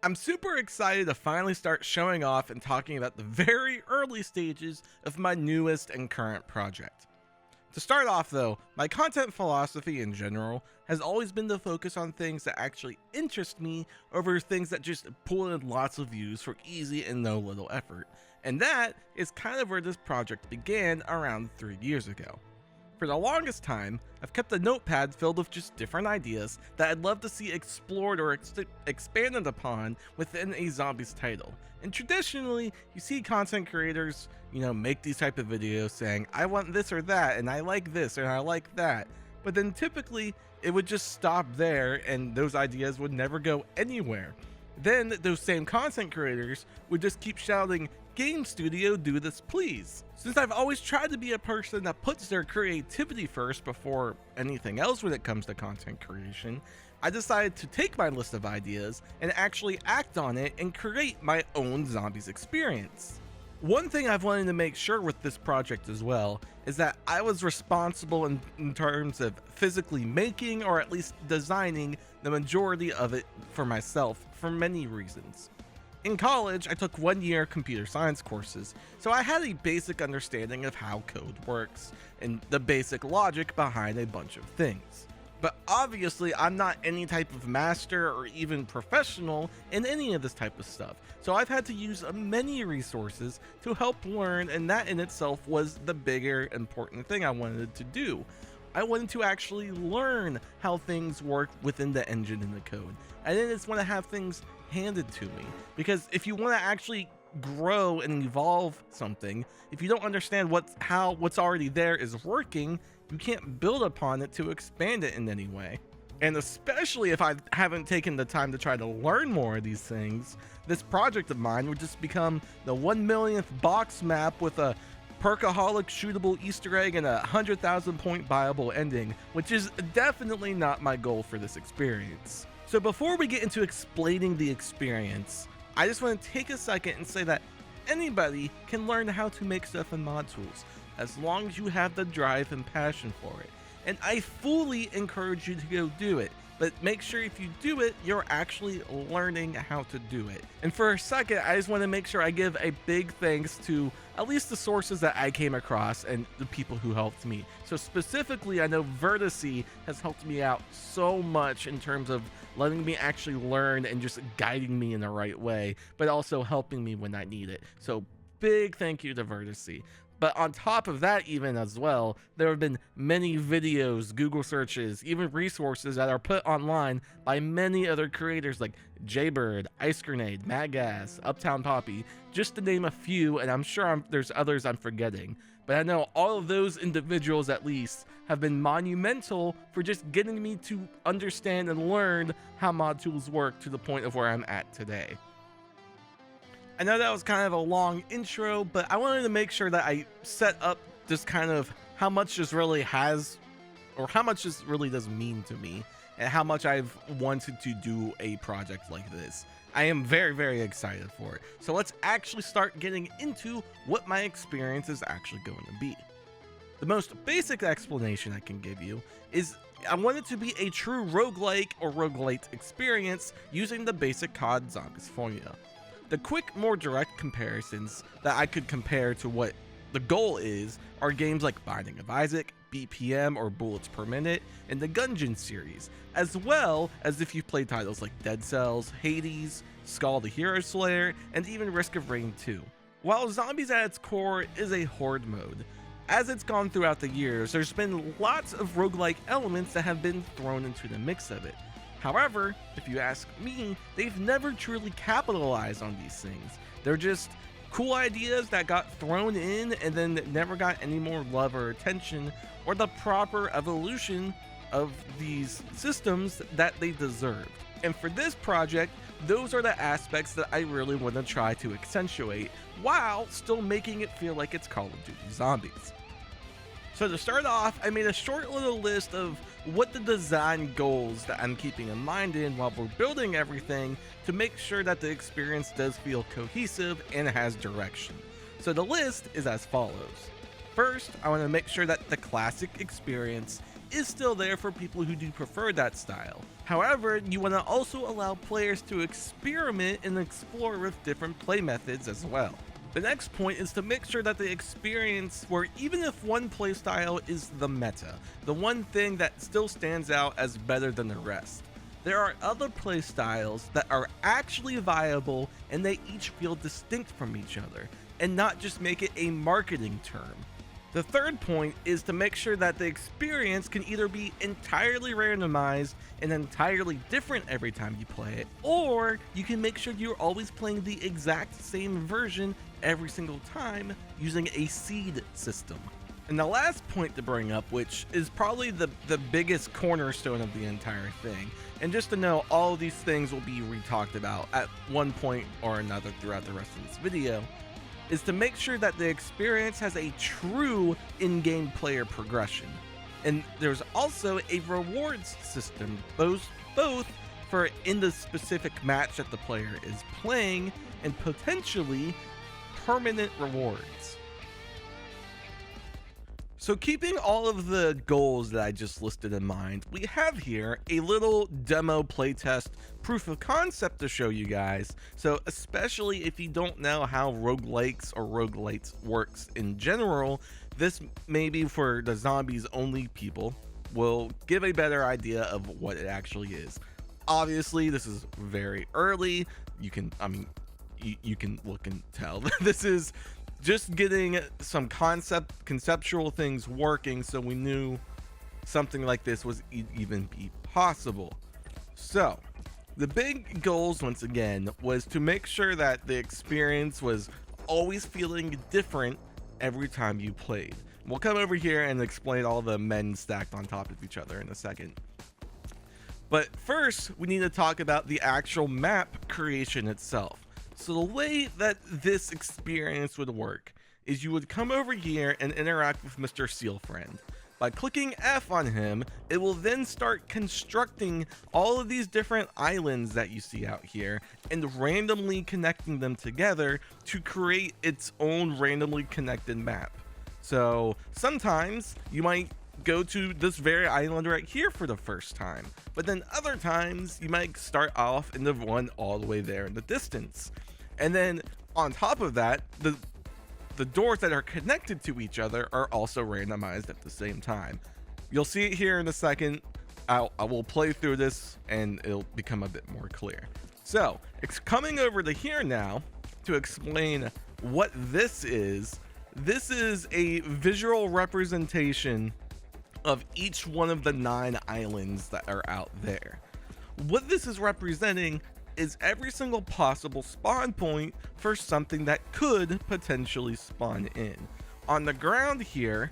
I'm super excited to finally start showing off and talking about the very early stages of my newest and current project. To start off though, my content philosophy in general has always been to focus on things that actually interest me over things that just pull in lots of views for easy and no little effort. And that is kind of where this project began around 3 years ago. For the longest time, I've kept a notepad filled with just different ideas that I'd love to see explored or expanded upon within a zombies title. And traditionally, you see content creators, make these type of videos saying, I want this or that, and I like this, and I like that. But then typically, it would just stop there, and those ideas would never go anywhere. Then those same content creators would just keep shouting, Game studio, do this please. Since I've always tried to be a person that puts their creativity first before anything else when it comes to content creation, I decided to take my list of ideas and actually act on it and create my own zombies experience. One thing I've wanted to make sure with this project as well is that I was responsible in terms of physically making or at least designing the majority of it for myself for many reasons. In college, I took 1 year computer science courses, so I had a basic understanding of how code works and the basic logic behind a bunch of things. But obviously, I'm not any type of master or even professional in any of this type of stuff, so I've had to use many resources to help learn, and that in itself was the bigger important thing I wanted to do. I wanted to actually learn how things work within the engine and the code. I didn't just want to have things handed to me, because if you want to actually grow and evolve something, if you don't understand what's already there is working, you can't build upon it to expand it in any way. And especially if I haven't taken the time to try to learn more of these things, this project of mine would just become the 1 millionth box map with a Perkaholic shootable Easter egg and a 100,000 point buyable ending, which is definitely not my goal for this experience. So before we get into explaining the experience, I just want to take a second and say that anybody can learn how to make stuff in mod tools, as long as you have the drive and passion for it. And I fully encourage you to go do it, but make sure if you do it, you're actually learning how to do it. And for a second, I just want to make sure I give a big thanks to at least the sources that I came across and the people who helped me. So specifically, I know Vertice has helped me out so much in terms of letting me actually learn and just guiding me in the right way, but also helping me when I need it. So big thank you to Vertice. But on top of that, even as well, there have been many videos, Google searches, even resources that are put online by many other creators like Jaybird, Ice Grenade, Madgas, Uptown Poppy, just to name a few, and I'm sure there's others I'm forgetting. But I know all of those individuals at least have been monumental for just getting me to understand and learn how mod tools work to the point of where I'm at today. I know that was kind of a long intro, but I wanted to make sure that I set up just kind of how much this really has, or how much this really does mean to me, and how much I've wanted to do a project like this. I am very, very excited for it. So let's actually start getting into what my experience is actually going to be. The most basic explanation I can give you is I want it to be a true roguelike or roguelite experience using the basic CoD Zombies formula. The quick, more direct comparisons that I could compare to what the goal is are games like Binding of Isaac, BPM or Bullets Per Minute, and the Gungeon series, as well as if you've played titles like Dead Cells, Hades, Skull the Hero Slayer, and even Risk of Rain 2. While Zombies at its core is a horde mode, as it's gone throughout the years, there's been lots of roguelike elements that have been thrown into the mix of it. However, if you ask me, they've never truly capitalized on these things. They're just cool ideas that got thrown in and then never got any more love or attention or the proper evolution of these systems that they deserved. And for this project, those are the aspects that I really want to try to accentuate while still making it feel like it's Call of Duty Zombies. So to start off, I made a short little list of what the design goals that I'm keeping in mind while we're building everything to make sure that the experience does feel cohesive and has direction. So the list is as follows. First, I want to make sure that the classic experience is still there for people who do prefer that style. However, you want to also allow players to experiment and explore with different play methods as well. The next point is to make sure that the experience where even if one playstyle is the meta, the one thing that still stands out as better than the rest, there are other playstyles that are actually viable and they each feel distinct from each other, and not just make it a marketing term. The third point is to make sure that the experience can either be entirely randomized and entirely different every time you play it, or you can make sure you're always playing the exact same version every single time using a seed system. And the last point to bring up, which is probably the biggest cornerstone of the entire thing, and just to know all of these things will be re-talked about at one point or another throughout the rest of this video, is to make sure that the experience has a true in-game player progression. And there's also a rewards system, both for in the specific match that the player is playing, and potentially permanent rewards. So keeping all of the goals that I just listed in mind, we have here a little demo playtest proof of concept to show you guys. So especially if you don't know how roguelikes or roguelites works in general, this maybe for the zombies only people will give a better idea of what it actually is. Obviously, this is very early. You can look and tell. This is just getting some conceptual things working, so we knew something like this was even be possible. So the big goals, once again, was to make sure that the experience was always feeling different every time you played. We'll come over here and explain all the men stacked on top of each other in a second. But first, we need to talk about the actual map creation itself. So the way that this experience would work is you would come over here and interact with Mr. Seal Friend. By clicking F on him, it will then start constructing all of these different islands that you see out here and randomly connecting them together to create its own randomly connected map. So sometimes you might go to this very island right here for the first time, but then other times you might start off in the one all the way there in the distance. And then on top of that, the doors that are connected to each other are also randomized at the same time. You'll see it here in a second. I will play through this and it'll become a bit more clear. So it's coming over to here now to explain what this is. This is a visual representation of each one of the 9 islands that are out there. What this is representing is every single possible spawn point for something that could potentially spawn in. On the ground here,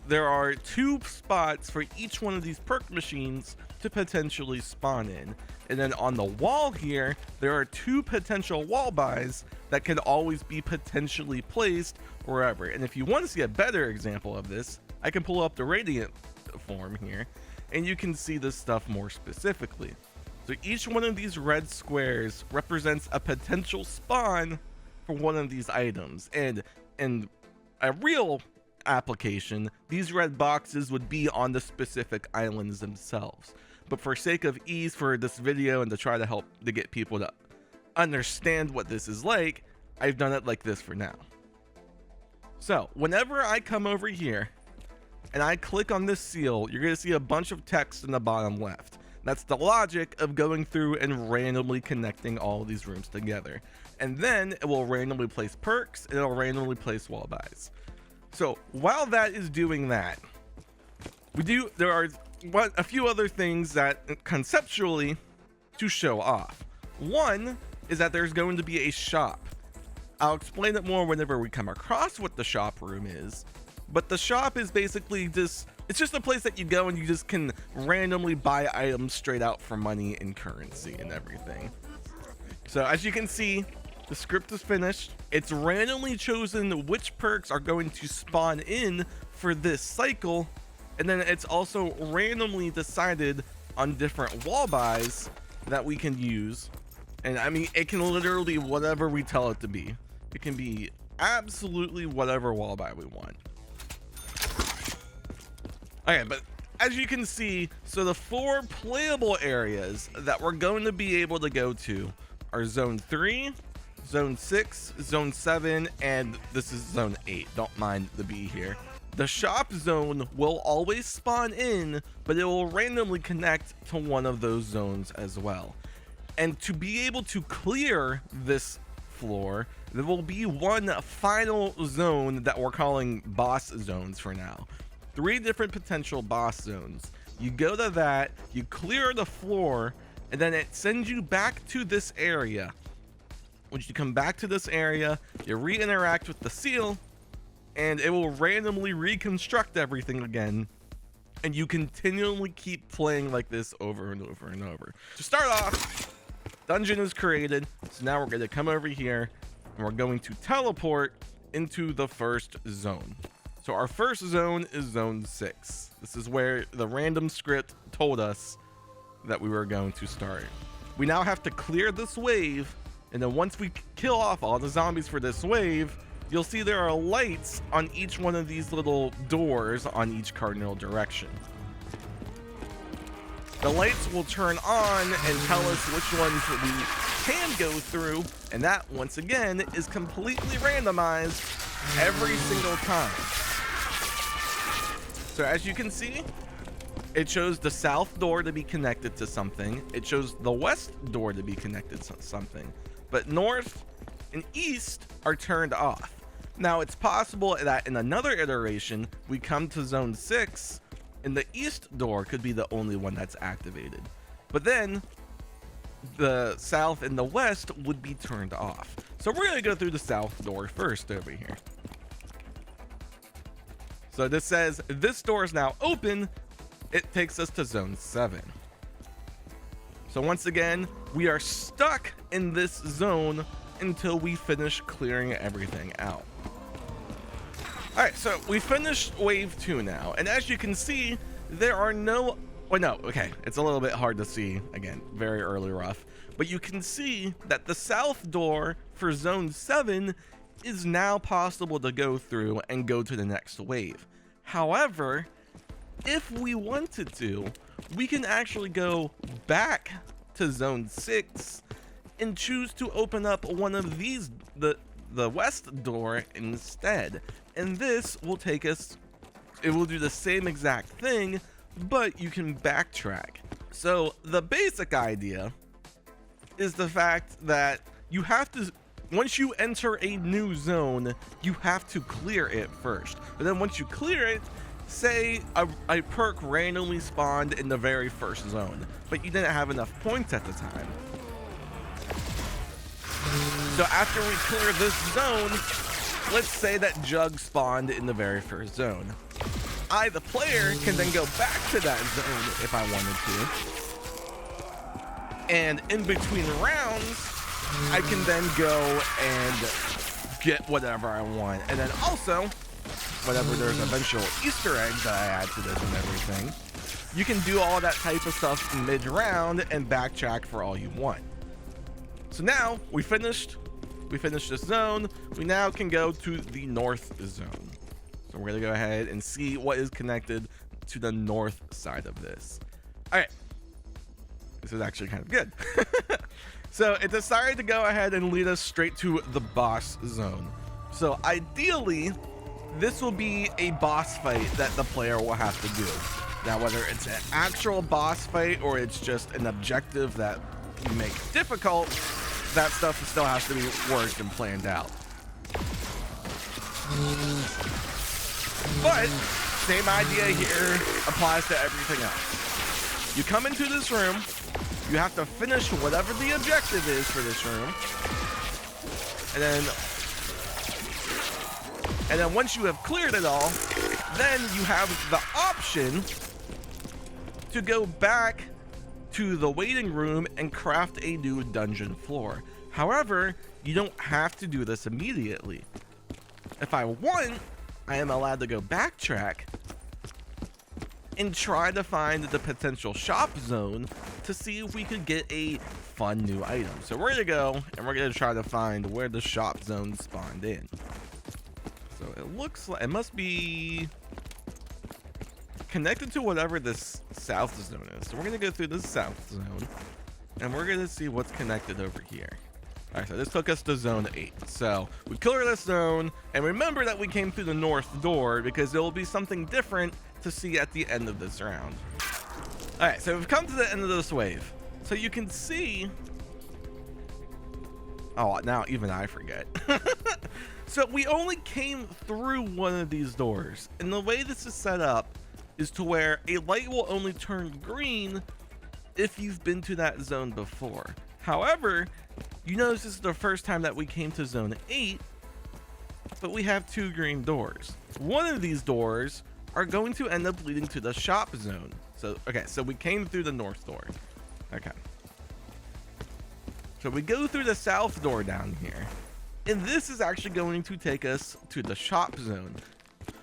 there are 2 spots for each one of these perk machines to potentially spawn in. And then on the wall here, there are 2 potential wall buys that can always be potentially placed wherever. And if you want to see a better example of this, I can pull up the Radiant form here and you can see this stuff more specifically. So each one of these red squares represents a potential spawn for one of these items. And in a real application, these red boxes would be on the specific islands themselves. But for sake of ease for this video and to try to help to get people to understand what this is like, I've done it like this for now. So whenever I come over here and I click on this seal, you're going to see a bunch of text in the bottom left. That's the logic of going through and randomly connecting all of these rooms together. And then it will randomly place perks and it'll randomly place wall buys. So while that is doing that, there are a few other things that conceptually to show off. One is that there's going to be a shop. I'll explain it more whenever we come across what the shop room is. But the shop is basically it's just a place that you go and you just can randomly buy items straight out for money and currency and everything. So as you can see, the script is finished. It's randomly chosen which perks are going to spawn in for this cycle. And then it's also randomly decided on different wall buys that we can use. And I mean, it can literally whatever we tell it to be. It can be absolutely whatever wall buy we want. Okay, but as you can see, so the 4 playable areas that we're going to be able to go to are Zone 3, Zone 6, Zone 7, and this is Zone 8. Don't mind the B here. The shop zone will always spawn in, but it will randomly connect to one of those zones as well. And to be able to clear this floor, there will be one final zone that we're calling boss zones for now. 3 different potential boss zones. You go to that, you clear the floor, and then it sends you back to this area. Once you come back to this area, you re-interact with the seal, and it will randomly reconstruct everything again, and you continually keep playing like this over and over and over. To start off, dungeon is created, so now we're going to come over here and we're going to teleport into the first zone. So our first zone is Zone 6. This is where the random script told us that we were going to start. We now have to clear this wave, and then once we kill off all the zombies for this wave, you'll see there are lights on each one of these little doors on each cardinal direction. The lights will turn on and tell us which ones we can go through, and that, once again, is completely randomized every single time. So as you can see, it shows the south door to be connected to something. It shows the west door to be connected to something, but north and east are turned off. Now, it's possible that in another iteration, we come to Zone 6, and the east door could be the only one that's activated. But then, the south and the west would be turned off. So we're going to go through the south door first over here. So this says, this door is now open. It takes us to Zone 7. So once again, we are stuck in this zone until we finish clearing everything out. All right, so we finished wave 2 now, and as you can see, there are no, well, no, okay, it's a little bit hard to see, again, very early rough, but you can see that the south door for Zone 7 is now possible to go through and go to the next wave. However, if we wanted to, we can actually go back to Zone 6 and choose to open up one of these, the west door instead. And this will take us, it will do the same exact thing, but you can backtrack. So the basic idea is the fact that you have to, once you enter a new zone, you have to clear it first. But then once you clear it, say a perk randomly spawned in the very first zone, but you didn't have enough points at the time. So after we clear this zone, let's say that Jug spawned in the very first zone. I, the player, can then go back to that zone if I wanted to. And in between rounds, I can then go and get whatever I want. And then also, whenever there's eventual Easter eggs that I add to this and everything, you can do all that type of stuff mid-round and backtrack for all you want. So now we finished this zone. We now can go to the north zone. So we're gonna go ahead and see what is connected to the north side of this. All right, this is actually kind of good. So it decided to go ahead and lead us straight to the boss zone. So ideally, this will be a boss fight that the player will have to do. Now, whether it's an actual boss fight or it's just an objective that you make difficult, that stuff still has to be worked and planned out. But same idea here applies to everything else. You come into this room, you have to finish whatever the objective is for this room, and then once you have cleared it all, then you have the option to go back to the waiting room and craft a new dungeon floor. However, you don't have to do this immediately. If I want, I am allowed to go backtrack and try to find the potential shop zone to see if we could get a fun new item. So we're gonna go and we're gonna try to find where the shop zone spawned in. So it looks like it must be connected to whatever this south zone is. So we're gonna go through this south zone, and we're gonna see what's connected over here. All right, so this took us to zone 8. So we clear this zone, and remember that we came through the north door because there will be something different to see at the end of this round. All right, so we've come to the end of this wave. So you can see, oh, now even I forget. So we only came through one of these doors, and the way this is set up is to where a light will only turn green if you've been to that zone before. However, you notice this is the first time that we came to zone 8, but we have 2 green doors. One of these doors are going to end up leading to the shop zone. So, okay, so we came through the north door. Okay. So we go through the south door down here, and this is actually going to take us to the shop zone.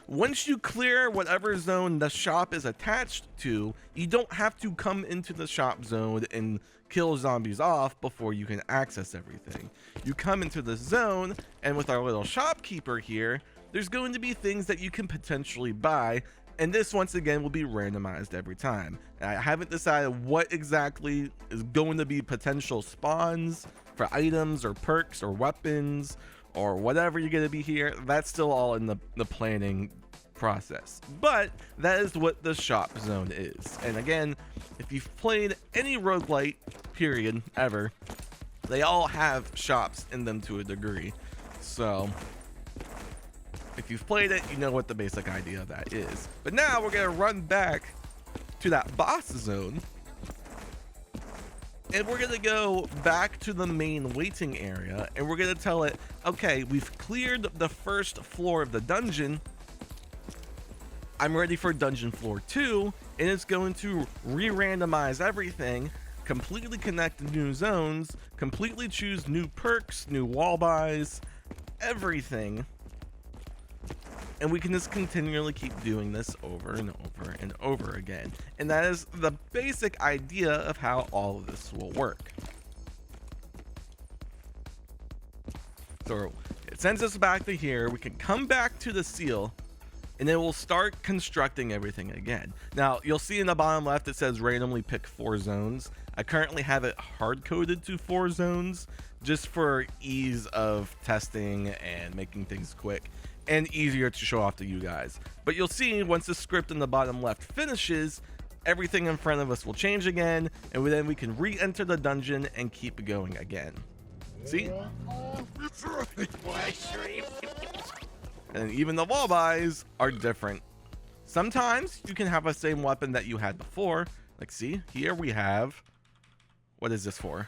Once you clear whatever zone the shop is attached to, you don't have to come into the shop zone and kill zombies off before you can access everything. You come into the zone, and with our little shopkeeper here, there's going to be things that you can potentially buy, and this once again will be randomized every time. I haven't decided what exactly is going to be potential spawns for items or perks or weapons or whatever you're going to be here. That's still all in the planning process, but that is what the shop zone is. And again, if you've played any roguelite period ever, they all have shops in them to a degree. So if you've played it, you know what the basic idea of that is. But now we're gonna run back to that boss zone, and we're gonna go back to the main waiting area, and we're gonna tell it, okay, we've cleared the first floor of the dungeon. I'm ready for dungeon floor 2, and it's going to re-randomize everything, completely connect new zones, completely choose new perks, new wall buys, everything. And we can just continually keep doing this over and over and over again. And that is the basic idea of how all of this will work. So it sends us back to here. We can come back to the seal, and it will start constructing everything again. Now, you'll see in the bottom left, it says randomly pick 4 zones. I currently have it hard-coded to 4 zones just for ease of testing and making things quick and easier to show off to you guys. But you'll see once the script in the bottom left finishes, everything in front of us will change again, and then we can re-enter the dungeon and keep going again. See? And even the wall buys are different. Sometimes you can have the same weapon that you had before. Like, see, here we have, what is this for?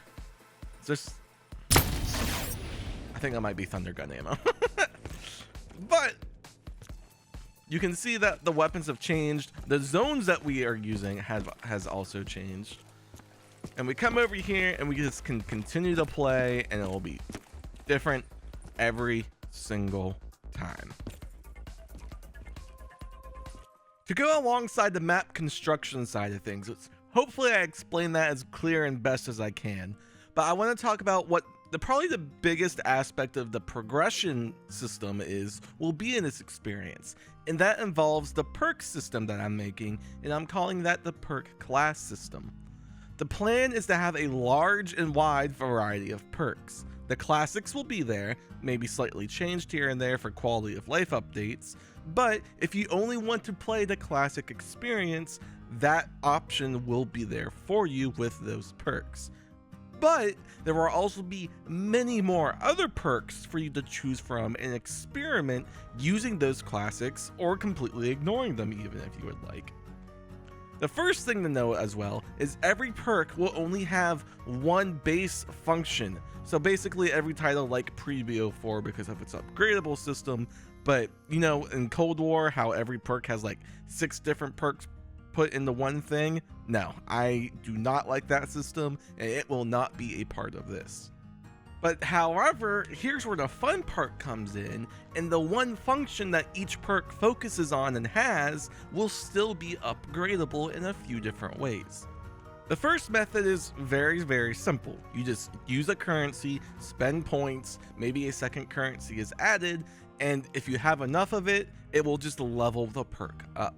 It's just, I think that might be thunder gun ammo. But you can see that the weapons have changed. The zones that we are using has also changed. And we come over here and we just can continue to play, and it will be different every single time. To go alongside the map construction side of things, hopefully I explained that as clear and best as I can, but I want to talk about what probably the biggest aspect of the progression system will be in this experience, and that involves the perk system that I'm making, and I'm calling that the perk class system. The plan is to have a large and wide variety of perks. The classics will be there, maybe slightly changed here and there for quality of life updates, but if you only want to play the classic experience, that option will be there for you with those perks. But there will also be many more other perks for you to choose from and experiment using those classics, or completely ignoring them even if you would like. The first thing to know as well is every perk will only have one base function. So basically every title like pre-BO4 because of its upgradable system, but you know, in Cold War how every perk has like 6 different perks put into one thing. No, I do not like that system, and it will not be a part of this. But however, here's where the fun part comes in, and the one function that each perk focuses on and has will still be upgradable in a few different ways. The first method is very, very simple. You just use a currency, spend points, maybe a second currency is added, and if you have enough of it, it will just level the perk up.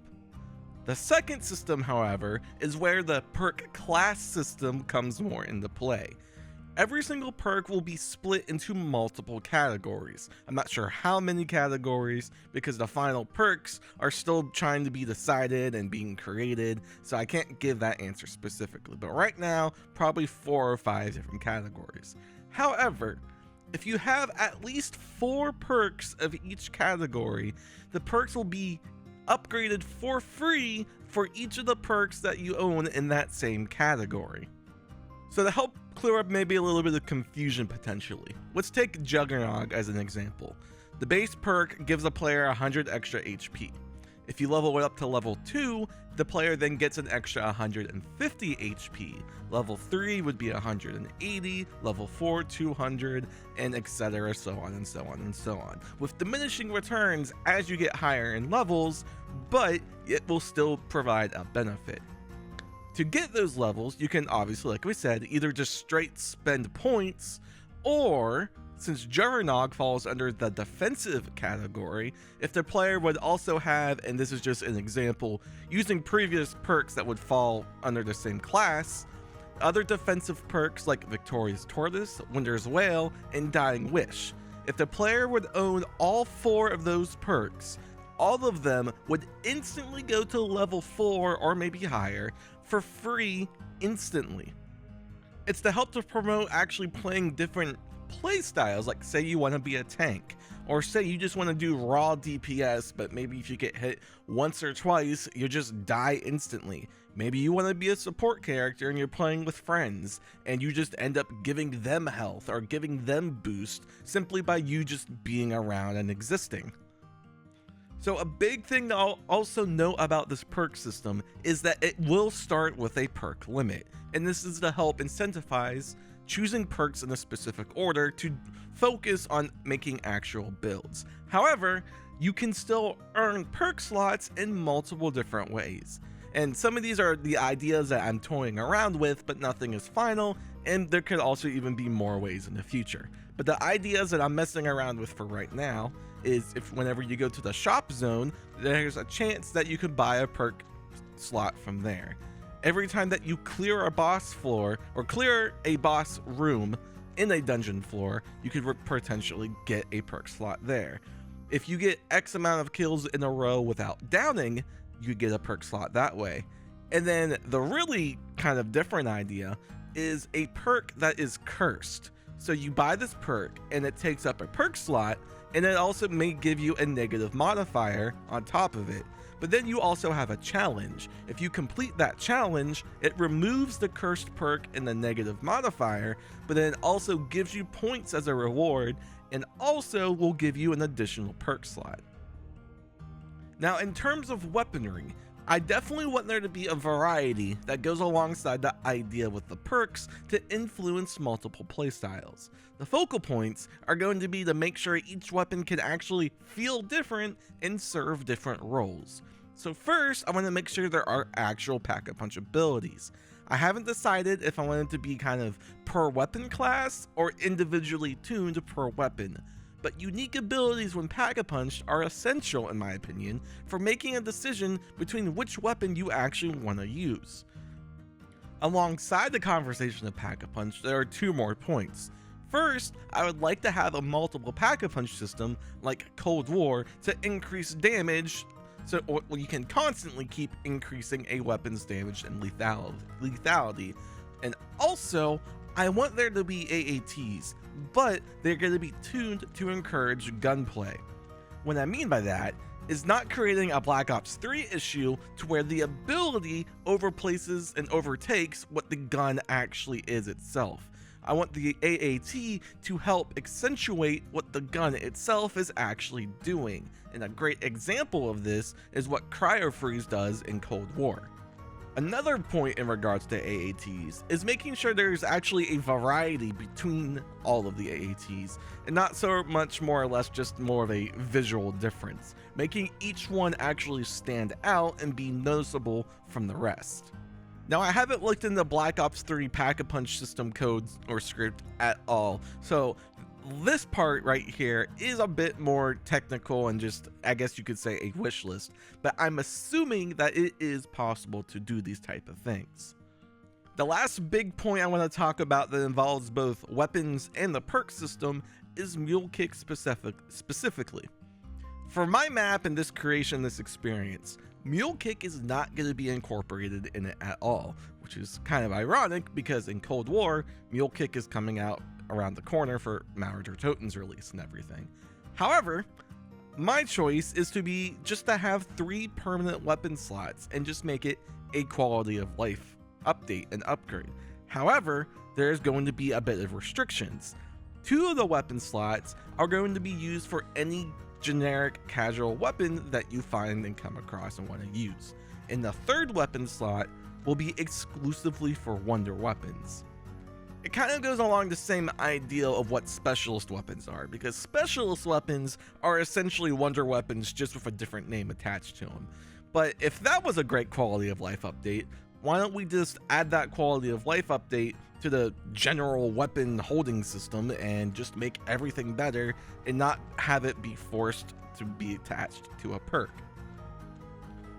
The second system, however, is where the perk class system comes more into play. Every single perk will be split into multiple categories. I'm not sure how many categories because the final perks are still trying to be decided and being created, so I can't give that answer specifically. But right now, probably 4 or 5 different categories. However, if you have at least 4 perks of each category, the perks will be upgraded for free for each of the perks that you own in that same category. So to help clear up maybe a little bit of confusion potentially, let's take Juggernog as an example. The base perk gives a player 100 extra HP. If you level it up to level 2, the player then gets an extra 150 HP. Level 3 would be 180, level 4 200, and etc. so on and so on and so on, with diminishing returns as you get higher in levels, but it will still provide a benefit. To get those levels, you can obviously, like we said, either just straight spend points, or since Juggernog falls under the defensive category, if the player would also have, and this is just an example, using previous perks that would fall under the same class, other defensive perks like Victorious Tortoise, Winter's Wail, and Dying Wish. If the player would own all 4 of those perks, all of them would instantly go to level 4 or maybe higher for free instantly. It's to help to promote actually playing different play styles, like say you want to be a tank, or say you just want to do raw DPS, but maybe if you get hit once or twice, you just die instantly. Maybe you want to be a support character and you're playing with friends, and you just end up giving them health or giving them boost simply by you just being around and existing. So a big thing to also know about this perk system is that it will start with a perk limit, and this is to help incentivize choosing perks in a specific order to focus on making actual builds. However, you can still earn perk slots in multiple different ways, and some of these are the ideas that I'm toying around with, but nothing is final, and there could also even be more ways in the future. But the ideas that I'm messing around with for right now is if whenever you go to the shop zone, there's a chance that you could buy a perk slot from there. Every time that you clear a boss floor or clear a boss room in a dungeon floor, you could potentially get a perk slot there. If you get X amount of kills in a row without downing, you get a perk slot that way. And then the really kind of different idea is a perk that is cursed. So you buy this perk and it takes up a perk slot, and it also may give you a negative modifier on top of it. But then you also have a challenge. If you complete that challenge, it removes the cursed perk and the negative modifier, but then it also gives you points as a reward, and also will give you an additional perk slot. Now, in terms of weaponry, I definitely want there to be a variety that goes alongside the idea with the perks to influence multiple playstyles. The focal points are going to be to make sure each weapon can actually feel different and serve different roles. So first, I want to make sure there are actual pack-a-punch abilities. I haven't decided if I want it to be kind of per weapon class or individually tuned per weapon. But unique abilities when pack-a-punched are essential, in my opinion, for making a decision between which weapon you actually want to use. Alongside the conversation of pack-a-punch, there are 2 more points. First, I would like to have a multiple pack-a-punch system like Cold War to increase damage, so you can constantly keep increasing a weapon's damage and lethality. And also, I want there to be AATs, but they're going to be tuned to encourage gunplay. What I mean by that is not creating a Black Ops 3 issue to where the ability overplaces and overtakes what the gun actually is itself. I want the AAT to help accentuate what the gun itself is actually doing, and a great example of this is what Cryo Freeze does in Cold War. Another point in regards to AATs is making sure there's actually a variety between all of the AATs, and not so much more or less just more of a visual difference, making each one actually stand out and be noticeable from the rest. Now, I haven't looked into Black Ops 3 Pack-a-Punch system codes or script at all, so this part right here is a bit more technical and just, I guess you could say, a wish list, but I'm assuming that it is possible to do these type of things. The last big point I want to talk about that involves both weapons and the perk system is Mule Kick specifically. For my map and this creation, this experience, Mule Kick is not going to be incorporated in it at all, which is kind of ironic because in Cold War, Mule Kick is coming out around the corner for Marauder Toten's release and everything. However, my choice is to have 3 permanent weapon slots and just make it a quality of life update and upgrade. However, there's going to be a bit of restrictions. 2 of the weapon slots are going to be used for any generic casual weapon that you find and come across and want to use. And the 3rd weapon slot will be exclusively for wonder weapons. It kind of goes along the same ideal of what specialist weapons are, because specialist weapons are essentially wonder weapons just with a different name attached to them. But if that was a great quality of life update, why don't we just add that quality of life update to the general weapon holding system and just make everything better and not have it be forced to be attached to a perk?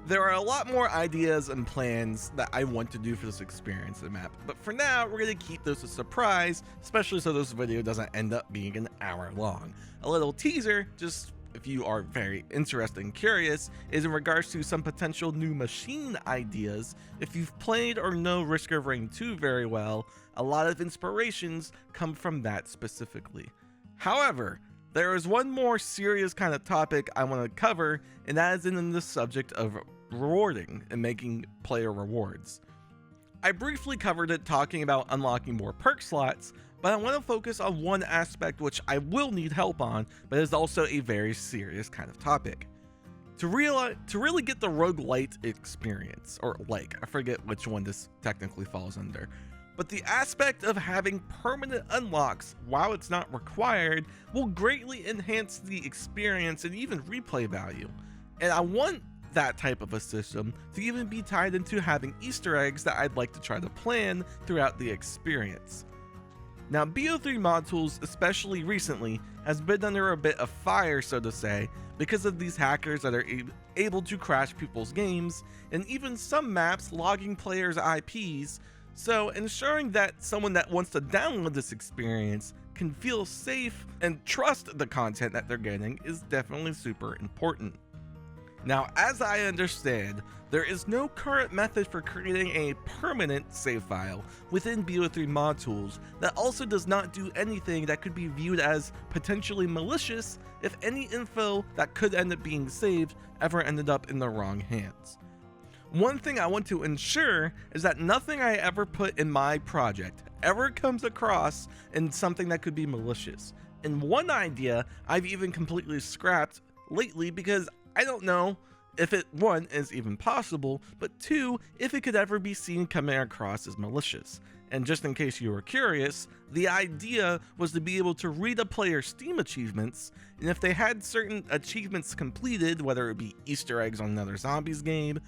There are a lot more ideas and plans that I want to do for this experience and map, but for now we're going to keep those a surprise, especially so this video doesn't end up being an hour long. A little teaser, just if you are very interested and curious, is in regards to some potential new machine ideas. If you've played or know Risk of Rain 2 very well, a lot of inspirations come from that specifically. However, there is one more serious kind of topic I want to cover, and that is in the subject of rewarding and making player rewards. I briefly covered it talking about unlocking more perk slots, but I want to focus on one aspect which I will need help on, but is also a very serious kind of topic. To really get the roguelite experience, or like, I forget which one this technically falls under, but the aspect of having permanent unlocks while it's not required will greatly enhance the experience and even replay value. And I want that type of a system to even be tied into having Easter eggs that I'd like to try to plan throughout the experience. Now, BO3 mod tools, especially recently, has been under a bit of fire, so to say, because of these hackers that are able to crash people's games, and even some maps logging players' IPs, so ensuring that someone that wants to download this experience can feel safe and trust the content that they're getting is definitely super important. Now, as I understand, there is no current method for creating a permanent save file within BO3 mod tools that also does not do anything that could be viewed as potentially malicious if any info that could end up being saved ever ended up in the wrong hands. One thing I want to ensure is that nothing I ever put in my project ever comes across in something that could be malicious. And one idea I've even completely scrapped lately because I don't know if it, 1, is even possible, but 2, if it could ever be seen coming across as malicious. And just in case you were curious, the idea was to be able to read a player's Steam achievements, and if they had certain achievements completed, whether it be Easter eggs on another Zombies game,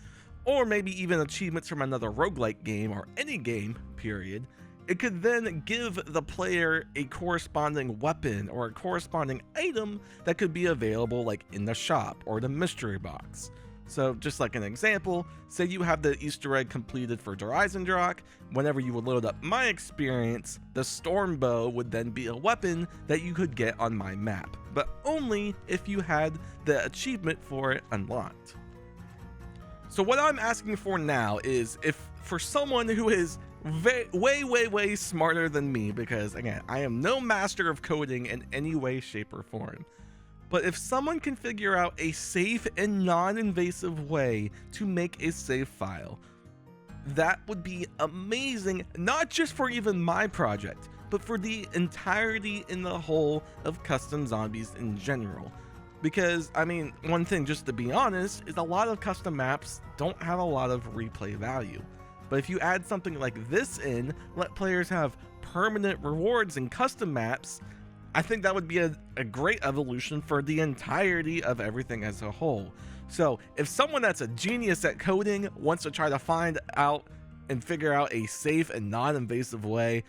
or maybe even achievements from another roguelike game or any game, period, it could then give the player a corresponding weapon or a corresponding item that could be available like in the shop or the mystery box. So just like an example, say you have the Easter egg completed for Dryzendrock, whenever you would load up my experience, the storm bow would then be a weapon that you could get on my map, but only if you had the achievement for it unlocked. So what I'm asking for now is, if for someone who is way smarter than me, because again, I am no master of coding in any way, shape, or form, but if someone can figure out a safe and non-invasive way to make a save file, that would be amazing, not just for even my project, but for the entirety in the whole of custom zombies in general. Because, I mean, one thing, just to be honest, is a lot of custom maps don't have a lot of replay value. But if you add something like this in, let players have permanent rewards in custom maps, I think that would be a great evolution for the entirety of everything as a whole. So if someone that's a genius at coding wants to try to find out and figure out a safe and non-invasive way,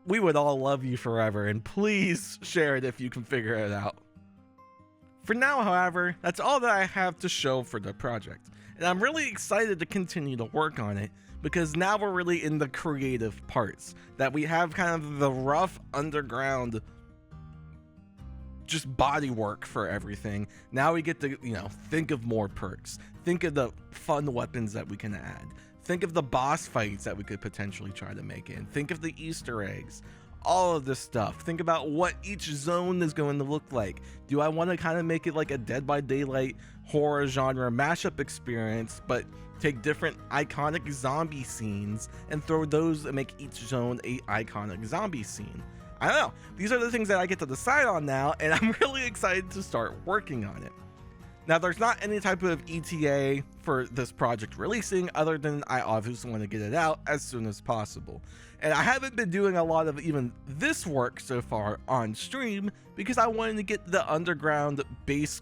we would all love you forever, and please share it if you can figure it out. For now, however, that's all that I have to show for the project, and I'm really excited to continue to work on it, because now we're really in the creative parts, that we have kind of the rough underground just body work for everything. Now we get to, think of more perks, think of the fun weapons that we can add, think of the boss fights that we could potentially try to make in, think of the Easter eggs, all of this stuff. Think about what each zone is going to look like. Do I want to kind of make it like a Dead by Daylight horror genre mashup experience, but take different iconic zombie scenes and throw those and make each zone a iconic zombie scene? I don't know. These are the things that I get to decide on now, and I'm really excited to start working on it. Now, there's not any type of ETA for this project releasing, other than I obviously want to get it out as soon as possible. And I haven't been doing a lot of even this work so far on stream, because I wanted to get the underground base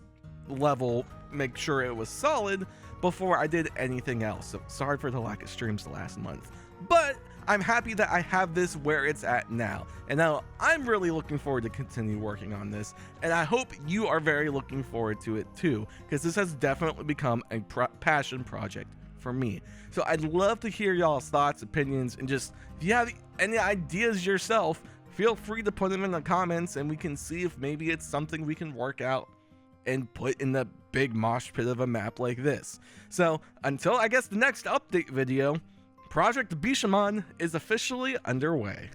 level, make sure it was solid before I did anything else. So sorry for the lack of streams the last month, but I'm happy that I have this where it's at now, and now I'm really looking forward to continue working on this, and I hope you are very looking forward to it too, because this has definitely become a passion project for me. So I'd love to hear y'all's thoughts, opinions, and just if you have any ideas yourself, feel free to put them in the comments, and we can see if maybe it's something we can work out and put in the big mosh pit of a map like this. So until I guess the next update video, Project Bishamon is officially underway.